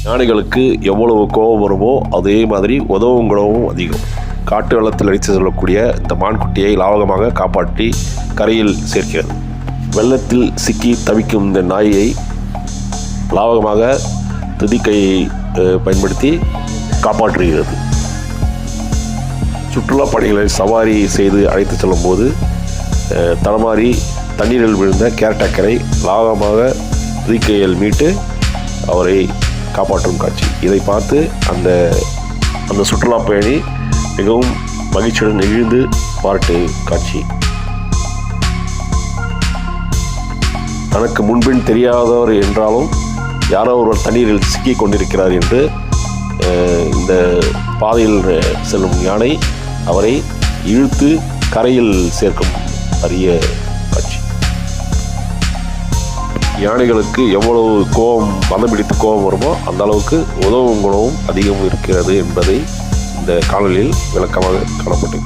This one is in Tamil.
யானைகளுக்கு எவ்வளவு கோபம் வருமோ அதே மாதிரி உதவும் குணமும் அதிகம். காட்டு வெள்ளத்தில் அடித்து செல்லக்கூடிய இந்த மான்குட்டியை லாவகமாக காப்பாற்றி கரையில் சேர்க்கிறது. வெள்ளத்தில் சிக்கி தவிக்கும் இந்த நாயை லாவகமாக துதிக்கையை பயன்படுத்தி காப்பாற்றுகிறது. சுற்றுலா பயணிகளை சவாரி செய்து அழைத்து செல்லும் போது தடமாறி தண்ணீரில் விழுந்த கேரட்டக்கரை லாவகமாக துதிக்கையில் மீட்டு அவரை காப்பாற்றும் காட்சி. இதை பார்த்து அந்த சுற்றுலா பயணி மிகவும் மகிழ்ச்சியுடன் நெகிழ்ந்து பாராட்டு காட்சி. தனக்கு முன்பின் தெரியாதவர் என்றாலும் யாரோ ஒருவர் தண்ணீரில் சிக்கி கொண்டிருக்கிறார் என்று இந்த பாதையில் செல்லும் யானை அவரை இழுத்து கரையில் சேர்க்கும் அரிய காட்சி. யானைகளுக்கு எவ்வளவு மதம் பிடித்து கோபம் வருமோ அந்த அளவுக்கு உதவும் குணமும் அதிகம் இருக்கிறது என்பதை இந்த காணொலியில் விளக்கமாக காணப்பட்டது.